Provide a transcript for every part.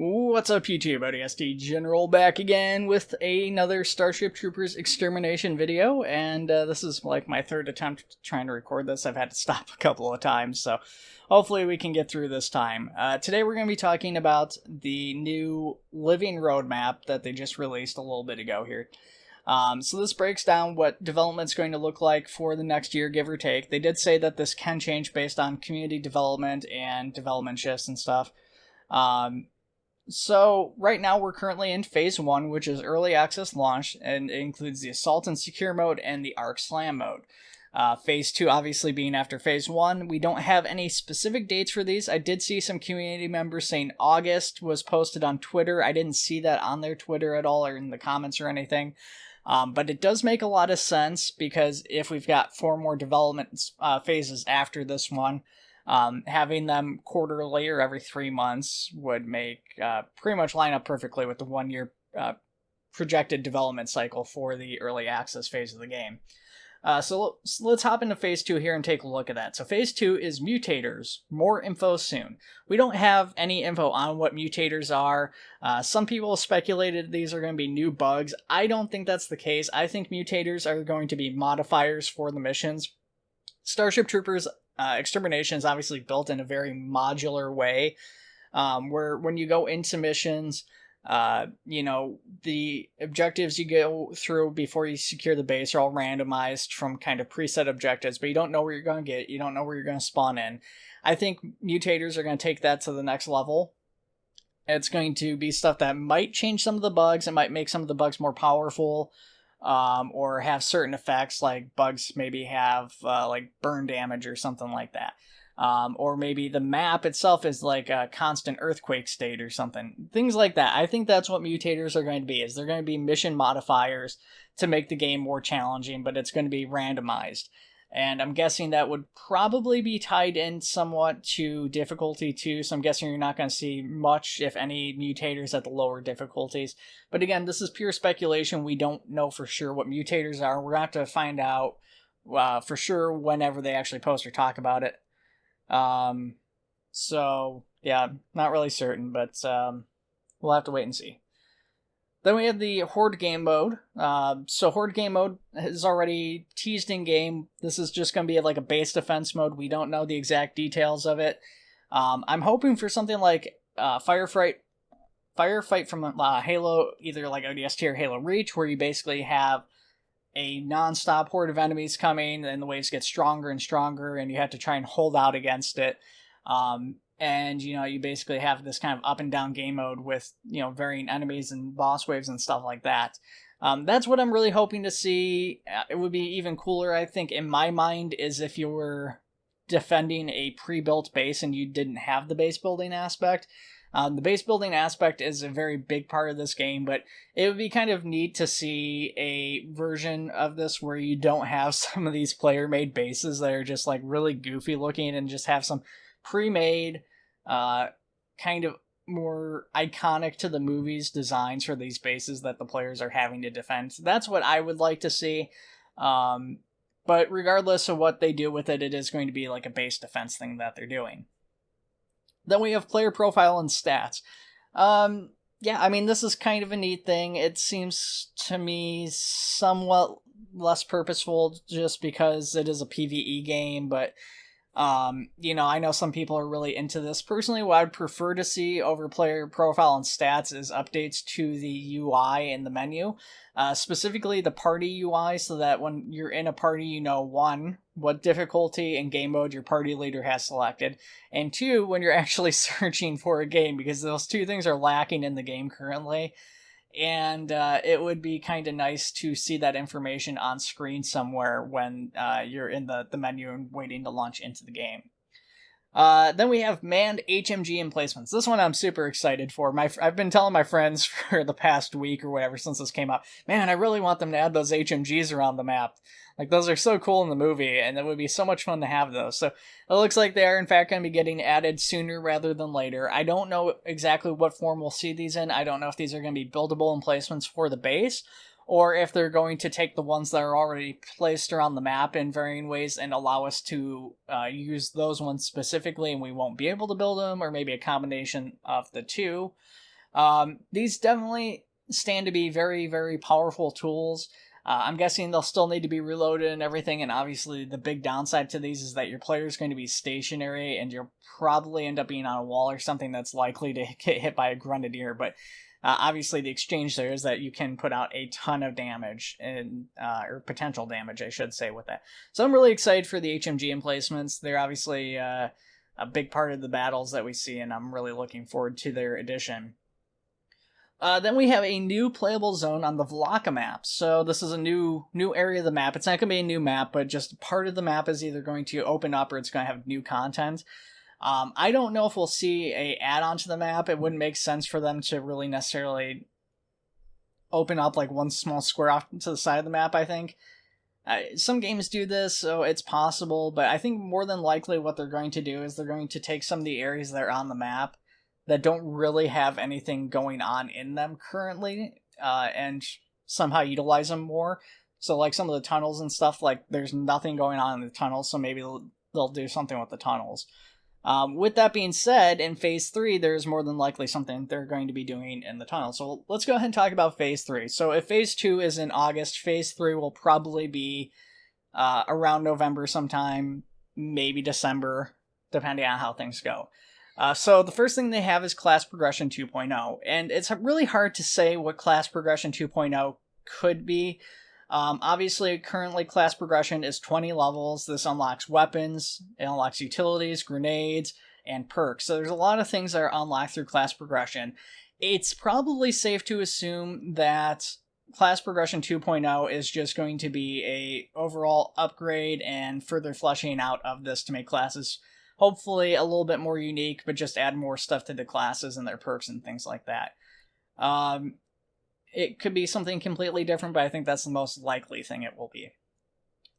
What's up, YouTube? ODST General back again with another Starship Troopers Extermination video, and this is like my third attempt trying to record this. I've had to stop a couple of times, so hopefully we can get through this time. Today we're going to be talking about the new living roadmap that they just released a little bit ago here. So this breaks down what development's going to look like for the next year, give or take. They did say that this can change based on community development and development shifts and stuff. So right now we're currently in Phase 1, which is Early Access Launch, and it includes the Assault and Secure mode and the Arc Slam mode. Phase 2 obviously being after Phase 1. We don't have any specific dates for these. I did see some community members saying August was posted on Twitter. I didn't see that on their Twitter at all or in the comments or anything. But it does make a lot of sense because if we've got 4 more development phases after this one, having them quarterly or every 3 months would make pretty much line up perfectly with the 1 year projected development cycle for the early access phase of the game. So let's hop into Phase 2 here and take a look at that. So Phase 2 is Mutators. More info soon. We don't have any info on what Mutators are. Some people speculated these are going to be new bugs. I don't think that's the case. I think Mutators are going to be modifiers for the missions. Starship Troopers Extermination is obviously built in a very modular way, where when you go into missions, the objectives you go through before you secure the base are all randomized from kind of preset objectives, but you don't know where you're going to get, you don't know where you're going to spawn in. I think Mutators are going to take that to the next level. It's going to be stuff that might change some of the bugs, it might make some of the bugs more powerful, or have certain effects, like bugs maybe have like burn damage or something like that. Or maybe the map itself is like a constant earthquake state or something. Things like that. I think that's what Mutators are going to be, is they're going to be mission modifiers to make the game more challenging, but it's going to be randomized. And I'm guessing that would probably be tied in somewhat to difficulty too, so I'm guessing you're not going to see much, if any, Mutators at the lower difficulties. But again, this is pure speculation. We don't know for sure what Mutators are. We're going to have to find out for sure whenever they actually post or talk about it. So, yeah, not really certain, but we'll have to wait and see. Then we have the Horde game mode. So Horde game mode is already teased in game. This is just going to be like a base defense mode. We don't know the exact details of it. I'm hoping for something like Firefight from Halo, either like ODST or Halo Reach, where you basically have a non-stop horde of enemies coming, and the waves get stronger and stronger, and you have to try and hold out against it. And, you basically have this kind of up and down game mode with, varying enemies and boss waves and stuff like that. That's what I'm really hoping to see. It would be even cooler, I think, in my mind, is if you were defending a pre-built base and you didn't have the base building aspect. The base building aspect is a very big part of this game, but it would be kind of neat to see a version of this where you don't have some of these player-made bases that are just like really goofy looking, and just have some pre-made, kind of more iconic to the movies designs for these bases that the players are having to defend. So that's what I would like to see. But regardless of what they do with it, it is going to be like a base defense thing that they're doing. Then we have player profile and stats. This is kind of a neat thing. It seems to me somewhat less purposeful just because it is a PvE game, but I know some people are really into this. Personally, what I'd prefer to see over player profile and stats is updates to the UI in the menu, specifically the party UI, so that when you're in a party, you know, 1, what difficulty and game mode your party leader has selected, and 2, when you're actually searching for a game, because those 2 things are lacking in the game currently. And it would be kind of nice to see that information on screen somewhere when you're in the menu and waiting to launch into the game. Then we have manned HMG emplacements. This one I'm super excited for. I've been telling my friends for the past week or whatever since this came out, man, I really want them to add those HMGs around the map. Like, those are so cool in the movie, and it would be so much fun to have those. So it looks like they are, in fact, going to be getting added sooner rather than later. I don't know exactly what form we'll see these in. I don't know if these are going to be buildable emplacements for the base, or if they're going to take the ones that are already placed around the map in varying ways and allow us to use those ones specifically, and we won't be able to build them, or maybe a combination of the two. These definitely stand to be very, very powerful tools. I'm guessing they'll still need to be reloaded and everything, and obviously the big downside to these is that your player is going to be stationary, and you'll probably end up being on a wall or something that's likely to get hit by a grenadier, but obviously the exchange there is that you can put out a ton of damage, and or potential damage, I should say, with that. So I'm really excited for the HMG emplacements. They're obviously a big part of the battles that we see, and I'm really looking forward to their addition. Then we have a new playable zone on the Vlaka map. So this is a new area of the map. It's not going to be a new map, but just part of the map is either going to open up or it's going to have new content. I don't know if we'll see a add-on to the map. It wouldn't make sense for them to really necessarily open up like one small square off to the side of the map, I think. Some games do this, so it's possible, but I think more than likely what they're going to do is they're going to take some of the areas that are on the map that don't really have anything going on in them currently, and somehow utilize them more. So like some of the tunnels and stuff, like there's nothing going on in the tunnels, so maybe they'll do something with the tunnels. With that being said, in Phase 3, there's more than likely something they're going to be doing in the tunnel. So let's go ahead and talk about Phase 3. So if Phase 2 is in August, Phase 3 will probably be around November sometime, maybe December, depending on how things go. So the first thing they have is Class Progression 2.0, and it's really hard to say what Class Progression 2.0 could be. Obviously, currently Class Progression is 20 levels. This unlocks weapons, it unlocks utilities, grenades, and perks. So there's a lot of things that are unlocked through Class Progression. It's probably safe to assume that Class Progression 2.0 is just going to be a overall upgrade and further fleshing out of this to make classes hopefully a little bit more unique, but just add more stuff to the classes and their perks and things like that. It could be something completely different, but I think that's the most likely thing it will be.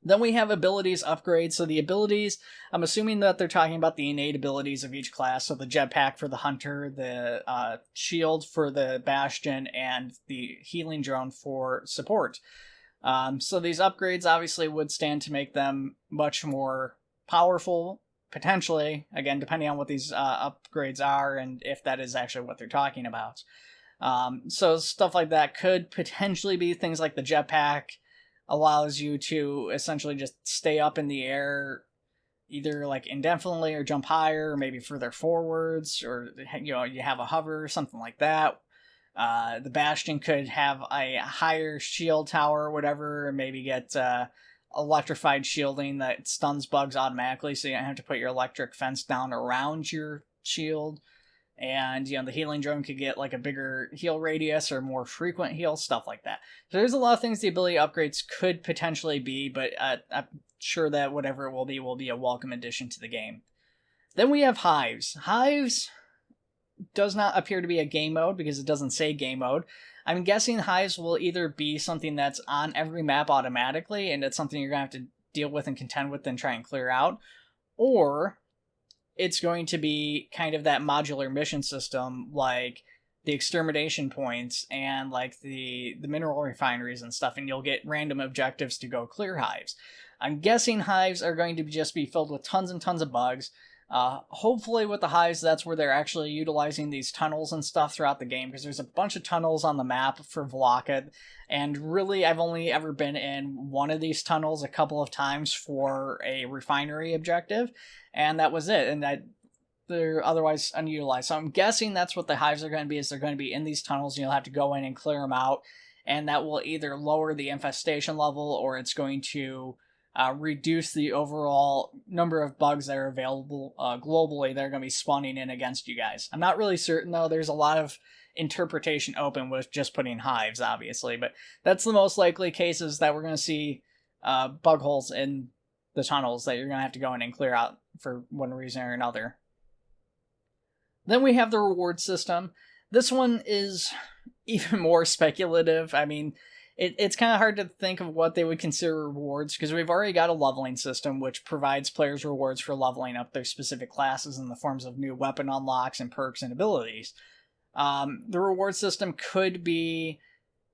Then we have abilities upgrades. So the abilities, I'm assuming that they're talking about the innate abilities of each class. So the jetpack for the hunter, the shield for the bastion, and the healing drone for support. So these upgrades obviously would stand to make them much more powerful, potentially, again, depending on what these upgrades are and if that is actually what they're talking about. So stuff like that could potentially be things like the jetpack allows you to essentially just stay up in the air, either like indefinitely or jump higher, or maybe further forwards, or you have a hover or something like that. The bastion could have a higher shield tower or whatever, or maybe get electrified shielding that stuns bugs automatically, so you don't have to put your electric fence down around your shield. And the healing drone could get like a bigger heal radius or more frequent heal, stuff like that. So there's a lot of things the ability upgrades could potentially be, but I'm sure that whatever it will be a welcome addition to the game. Then we have Hives. Hives does not appear to be a game mode because it doesn't say game mode. I'm guessing Hives will either be something that's on every map automatically, and it's something you're going to have to deal with and contend with and try and clear out, or it's going to be kind of that modular mission system like the extermination points and like the mineral refineries and stuff, and you'll get random objectives to go clear Hives. I'm guessing Hives are going to just be filled with tons and tons of bugs. Hopefully with the Hives, that's where they're actually utilizing these tunnels and stuff throughout the game, because there's a bunch of tunnels on the map for Vlaka, and really I've only ever been in one of these tunnels a couple of times for a refinery objective, and that was it, and they're otherwise unutilized. So I'm guessing that's what the Hives are going to be, is they're going to be in these tunnels, and you'll have to go in and clear them out, and that will either lower the infestation level, or it's going to reduce the overall number of bugs that are available globally that are going to be spawning in against you guys. I'm not really certain, though. There's a lot of interpretation open with just putting Hives, obviously, but that's the most likely cases that we're going to see bug holes in the tunnels that you're going to have to go in and clear out for one reason or another. Then we have the reward system. This one is even more speculative. I mean, it's kind of hard to think of what they would consider rewards, because we've already got a leveling system which provides players rewards for leveling up their specific classes in the forms of new weapon unlocks and perks and abilities. The reward system could be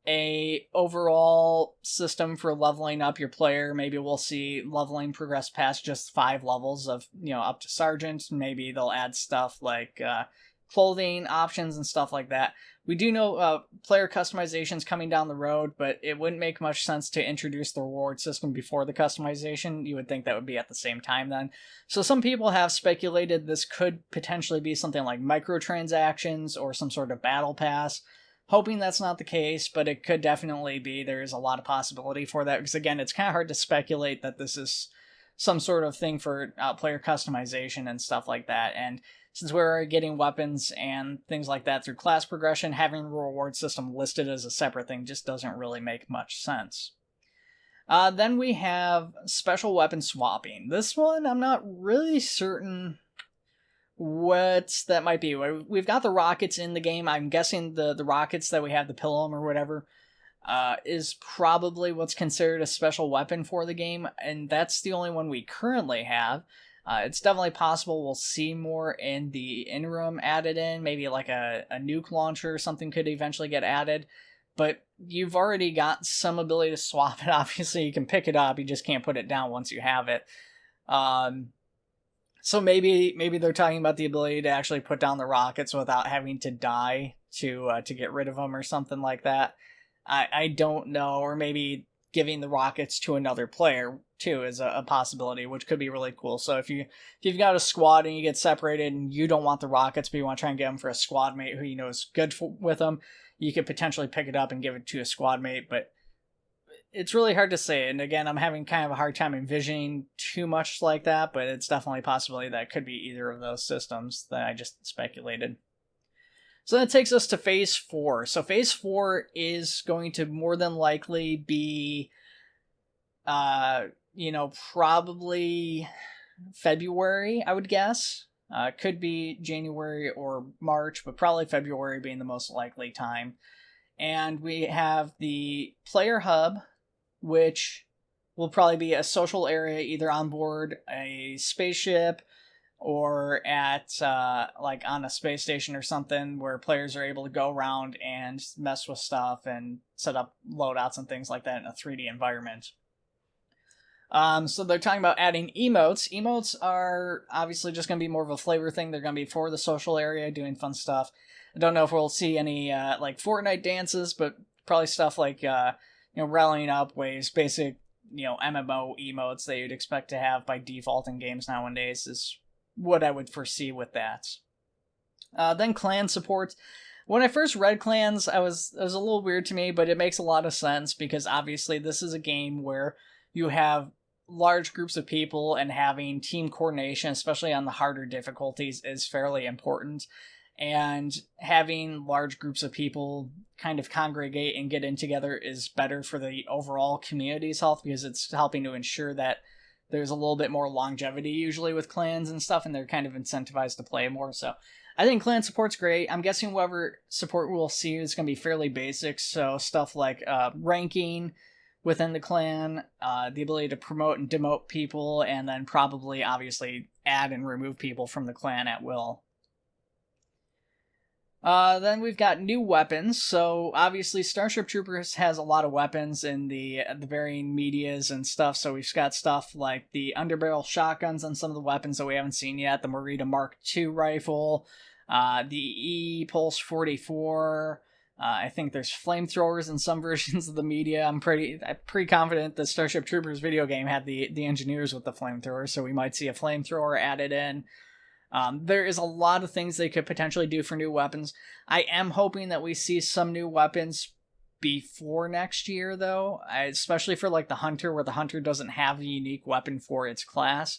a overall system for leveling up your player. Maybe we'll see leveling progress past just 5 levels of, up to sergeant. Maybe they'll add stuff like clothing options and stuff like that. We do know player customizations coming down the road, but it wouldn't make much sense to introduce the reward system before the customization. You would think that would be at the same time then. So some people have speculated this could potentially be something like microtransactions or some sort of battle pass. Hoping that's not the case, but it could definitely be. There is a lot of possibility for that, because again, it's kind of hard to speculate that this is some sort of thing for player customization and stuff like that. And since we're getting weapons and things like that through class progression, having the reward system listed as a separate thing just doesn't really make much sense. Then we have special weapon swapping. This one, I'm not really certain what that might be. We've got the rockets in the game. I'm guessing the rockets that we have, the Pilum or whatever, is probably what's considered a special weapon for the game, and that's the only one we currently have. It's definitely possible we'll see more in the interim added in. Maybe like a nuke launcher or something could eventually get added. But you've already got some ability to swap it. Obviously, you can pick it up. You just can't put it down once you have it. So maybe they're talking about the ability to actually put down the rockets without having to die to get rid of them or something like that. I don't know. Or maybe giving the rockets to another player too is a possibility, which could be really cool. So if you've got a squad and you get separated and you don't want the rockets, but you want to try and get them for a squad mate who you know is good with them, you could potentially pick it up and give it to a squad mate. But it's really hard to say. And again, I'm having kind of a hard time envisioning too much like that, but it's definitely a possibility that it could be either of those systems that I just speculated. So that takes us to Phase 4. So Phase 4 is going to more than likely be, probably February, I would guess. Could be January or March, but probably February being the most likely time. And we have the Player Hub, which will probably be a social area either on board a spaceship or at on a space station or something, where players are able to go around and mess with stuff and set up loadouts and things like that in a 3D environment. So they're talking about adding emotes. Emotes are obviously just going to be more of a flavor thing. They're going to be for the social area, doing fun stuff. I don't know if we'll see any Fortnite dances, but probably stuff like rallying up waves, basic MMO emotes that you'd expect to have by default in games nowadays is what I would foresee with that. Then clan support. When I first read clans, it was a little weird to me, but it makes a lot of sense because obviously this is a game where you have large groups of people, and having team coordination, especially on the harder difficulties, is fairly important. And having large groups of people kind of congregate and get in together is better for the overall community's health, because it's helping to ensure that there's a little bit more longevity usually with clans and stuff, and they're kind of incentivized to play more. So I think clan support's great. I'm guessing whatever support we'll see is going to be fairly basic, so stuff like ranking within the clan, the ability to promote and demote people, and then probably, obviously, add and remove people from the clan at will. Then we've got new weapons. So obviously Starship Troopers has a lot of weapons in the varying medias and stuff. So we've got stuff like the underbarrel shotguns on some of the weapons that we haven't seen yet. The Merida Mark II rifle, the E-Pulse 44. I think there's flamethrowers in some versions of the media. I'm pretty confident the Starship Troopers video game had the engineers with the flamethrowers, so we might see a flamethrower added in. There is a lot of things they could potentially do for new weapons. I am hoping that we see some new weapons before next year, though, especially for like the Hunter, where the Hunter doesn't have a unique weapon for its class.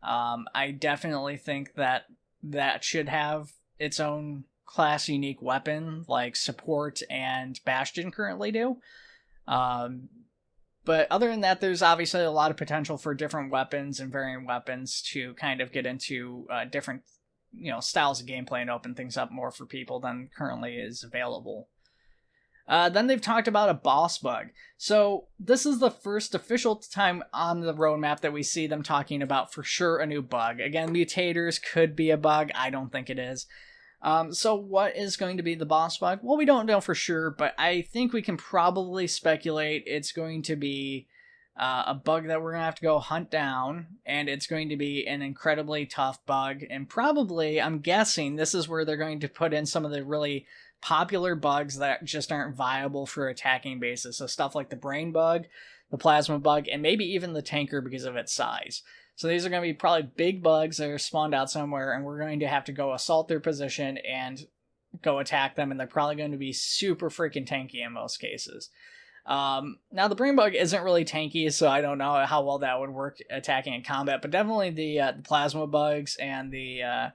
I definitely think that should have its own class unique weapon, like Support and Bastion currently do. But other than that, there's obviously a lot of potential for different weapons and varying weapons to kind of get into different, styles of gameplay and open things up more for people than currently is available. Then they've talked about a boss bug. So this is the first official time on the roadmap that we see them talking about for sure a new bug. Again, mutators could be a bug. I don't think it is. So what is going to be the boss bug? Well, we don't know for sure, but I think we can probably speculate it's going to be a bug that we're going to have to go hunt down, and it's going to be an incredibly tough bug. And probably, I'm guessing, this is where they're going to put in some of the really popular bugs that just aren't viable for attacking bases. So stuff like the brain bug, the plasma bug, and maybe even the tanker because of its size. So these are going to be probably big bugs that are spawned out somewhere, and we're going to have to go assault their position and go attack them, and they're probably going to be super freaking tanky in most cases. Now the brain bug isn't really tanky, so I don't know how well that would work attacking in combat, but definitely the plasma bugs and the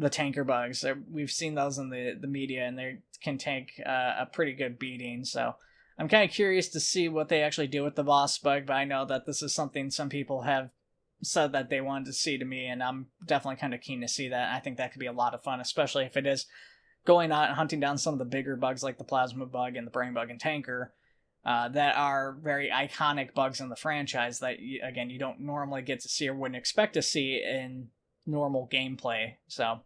tanker bugs. We've seen those in the media, and they can take a pretty good beating. So I'm kind of curious to see what they actually do with the boss bug, but I know that this is something some people have said that they wanted to see to me, and I'm definitely kind of keen to see that. I think that could be a lot of fun, especially if it is going out and hunting down some of the bigger bugs like the plasma bug and the brain bug and tanker that are very iconic bugs in the franchise that, again, you don't normally get to see or wouldn't expect to see in normal gameplay. So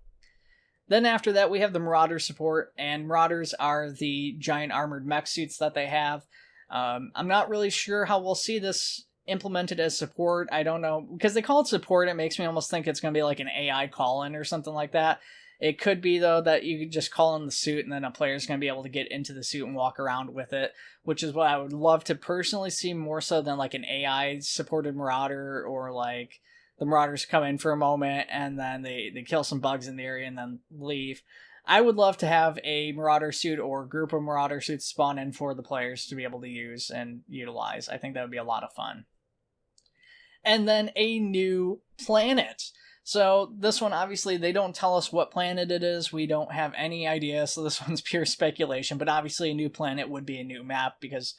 then after that, we have the Marauder support, and Marauders are the giant armored mech suits that they have. I'm not really sure how we'll see this implemented as support. I don't know, because they call it support, it makes me almost think it's going to be like an AI call-in or something like that. It could be, though, that you could just call in the suit and then a player's going to be able to get into the suit and walk around with it, which is what I would love to personally see more so than like an AI-supported Marauder, or like the Marauders come in for a moment and then they kill some bugs in the area and then leave. I would love to have a Marauder suit or a group of Marauder suits spawn in for the players to be able to use and utilize. I think that would be a lot of fun. And then a new planet. So this one, obviously, they don't tell us what planet it is. We don't have any idea, so this one's pure speculation. But obviously, a new planet would be a new map, because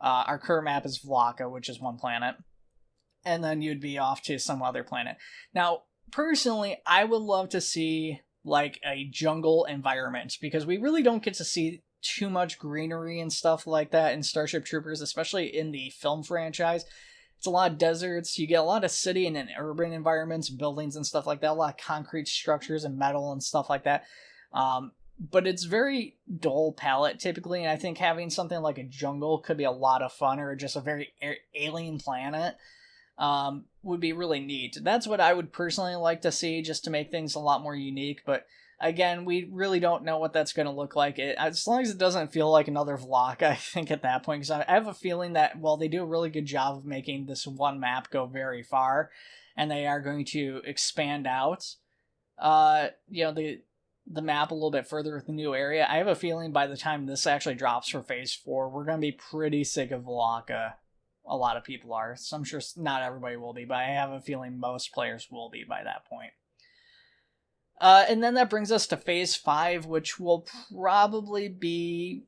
our current map is Vlaka, which is one planet. And then you'd be off to some other planet. Now, personally, I would love to see like a jungle environment, because we really don't get to see too much greenery and stuff like that in Starship Troopers, especially in the film franchise. It's a lot of deserts. You get a lot of city and urban environments, buildings and stuff like that. A lot of concrete structures and metal and stuff like that. But it's very dull palette typically, and I think having something like a jungle could be a lot of fun, or just a very alien planet would be really neat. That's what I would personally like to see, just to make things a lot more unique. But again, we really don't know what that's going to look like. As long as it doesn't feel like another vlog, I think at that point, because I have a feeling that, well, they do a really good job of making this one map go very far, and they are going to expand out, the map a little bit further with the new area. I have a feeling by the time this actually drops for Phase 4, we're going to be pretty sick of Vlaka. A lot of people are. So I'm sure not everybody will be, but I have a feeling most players will be by that point. And then that brings us to Phase 5, which will probably be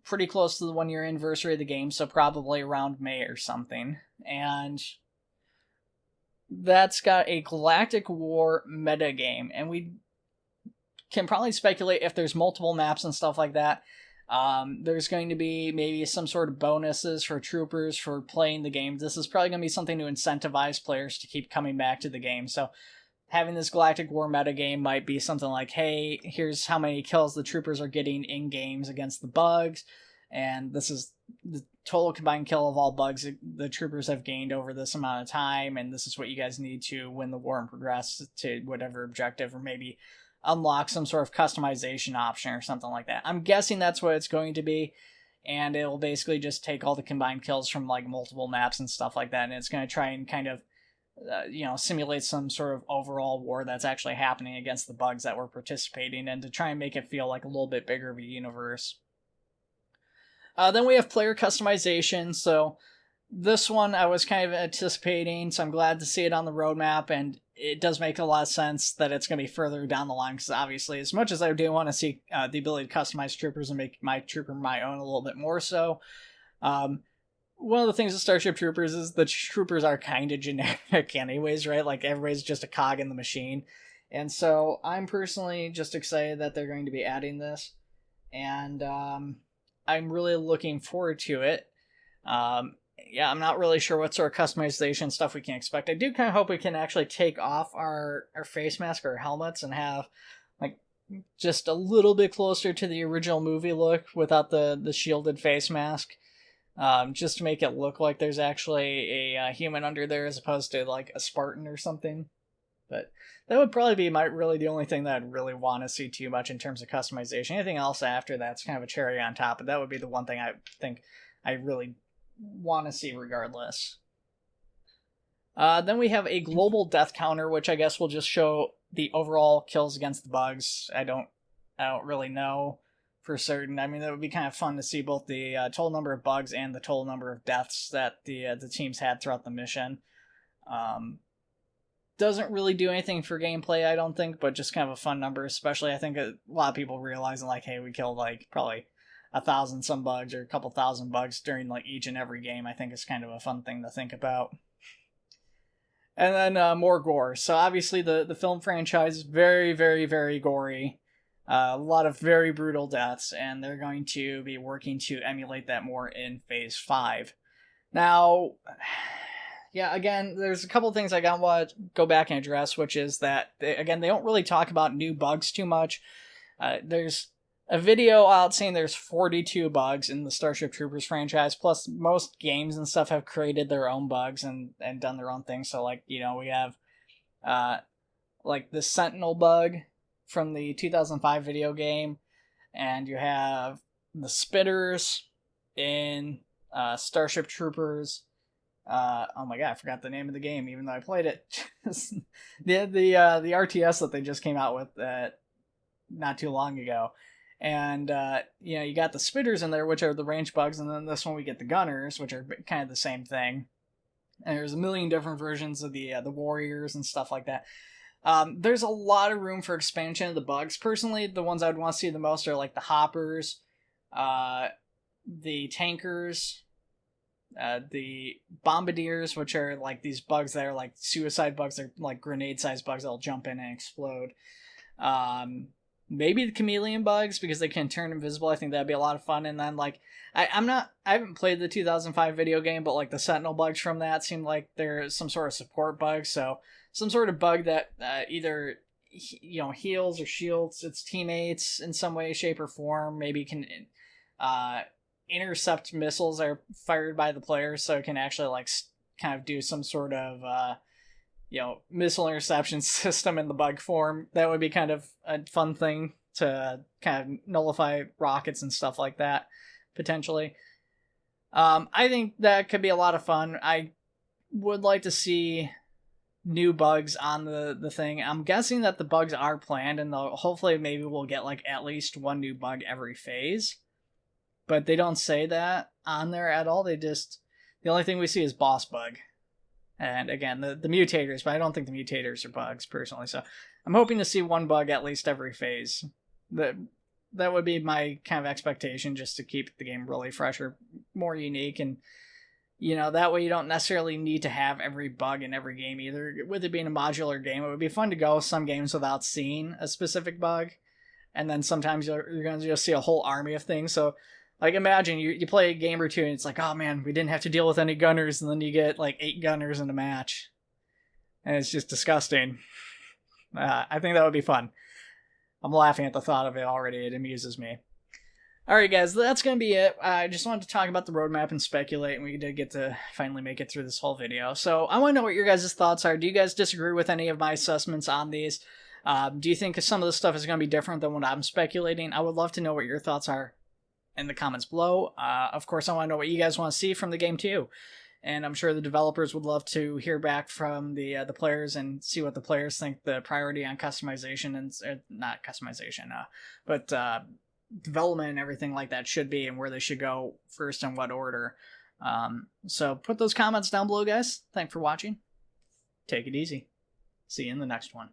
pretty close to the 1-year anniversary of the game, so probably around May or something. And that's got a Galactic War metagame, and we can probably speculate if there's multiple maps and stuff like that. There's going to be maybe some sort of bonuses for troopers for playing the game. This is probably going to be something to incentivize players to keep coming back to the game. So having this Galactic War metagame might be something like, hey, here's how many kills the troopers are getting in games against the bugs, and this is the total combined kill of all bugs the troopers have gained over this amount of time, and this is what you guys need to win the war and progress to whatever objective, or maybe unlock some sort of customization option or something like that. I'm guessing that's what it's going to be, and it'll basically just take all the combined kills from like multiple maps and stuff like that, and it's going to try and kind of simulate some sort of overall war that's actually happening against the bugs that we're participating in, to try and make it feel like a little bit bigger of a universe. Then we have player customization. So this one I was kind of anticipating, so I'm glad to see it on the roadmap, and it does make a lot of sense that it's going to be further down the line, because obviously, as much as I do want to see the ability to customize troopers and make my trooper my own a little bit more so, one of the things with Starship Troopers is the troopers are kind of generic anyways, right? Like, everybody's just a cog in the machine. And so I'm personally just excited that they're going to be adding this, and I'm really looking forward to it. I'm not really sure what sort of customization stuff we can expect. I do kind of hope we can actually take off our face mask or helmets and have like just a little bit closer to the original movie look without the shielded face mask. just to make it look like there's actually a human under there as opposed to like a Spartan or something. But that would probably be really the only thing that I'd really want to see too much in terms of customization. Anything else after that's kind of a cherry on top, but that would be the one thing I think I really want to see regardless. Then we have a global death counter, which I guess will just show the overall kills against the bugs. I don't really know for certain. I mean, that would be kind of fun to see both the total number of bugs and the total number of deaths that the teams had throughout the mission. Doesn't really do anything for gameplay, I don't think, but just kind of a fun number, especially I think a lot of people realizing like, hey, we killed like probably 1,000 some bugs or a couple thousand bugs during like each and every game. I think is kind of a fun thing to think about. And then more gore. So obviously the film franchise is very, very, very gory. A lot of very brutal deaths, and they're going to be working to emulate that more in Phase 5. Now, yeah, again, there's a couple things I want to go back and address, which is that, they don't really talk about new bugs too much. There's a video out saying there's 42 bugs in the Starship Troopers franchise, plus most games and stuff have created their own bugs and done their own thing. So, like, we have, like, the Sentinel bug from the 2005 video game, and you have the spitters in Starship Troopers. Oh my god, I forgot the name of the game, even though I played it. the RTS that they just came out with not too long ago. And you got the spitters in there, which are the range bugs, and then this one we get the gunners, which are kind of the same thing. And there's a million different versions of the warriors and stuff like that. There's a lot of room for expansion of the bugs. Personally, the ones I would want to see the most are like the hoppers, the tankers, the bombardiers, which are like these bugs that are like suicide bugs. They're like grenade-sized bugs that'll jump in and explode. Maybe the chameleon bugs, because they can turn invisible. I think that'd be a lot of fun. And then like I haven't played the 2005 video game, but like the sentinel bugs from that seem like they're some sort of support bug. So some sort of bug that either heals or shields its teammates in some way, shape, or form. Maybe can intercept missiles that are fired by the player, so it can actually like kind of do some sort of missile interception system in the bug form. That would be kind of a fun thing to kind of nullify rockets and stuff like that, potentially. I think that could be a lot of fun. I would like to see new bugs on the thing. I'm guessing that the bugs are planned, and hopefully maybe we'll get like at least one new bug every phase. But they don't say that on there at all. The only thing we see is boss bug. And again, the mutators, but I don't think the mutators are bugs, personally. So I'm hoping to see one bug at least every phase. That would be my kind of expectation, just to keep the game really fresh or more unique. And, that way you don't necessarily need to have every bug in every game either. With it being a modular game, it would be fun to go some games without seeing a specific bug. And then sometimes you're going to just see a whole army of things. So, like, imagine you play a game or two and it's like, oh man, we didn't have to deal with any gunners, and then you get like 8 gunners in a match. And it's just disgusting. I think that would be fun. I'm laughing at the thought of it already. It amuses me. Alright guys, that's going to be it. I just wanted to talk about the roadmap and speculate, and we did get to finally make it through this whole video. So I want to know what your guys' thoughts are. Do you guys disagree with any of my assessments on these? Do you think some of the stuff is going to be different than what I'm speculating? I would love to know what your thoughts are in the comments below. Of course, I want to know what you guys want to see from the game too. And I'm sure the developers would love to hear back from the players and see what the players think the priority on customization and not customization, but development and everything like that should be, and where they should go first and what order. So put those comments down below, guys. Thanks for watching. Take it easy. See you in the next one.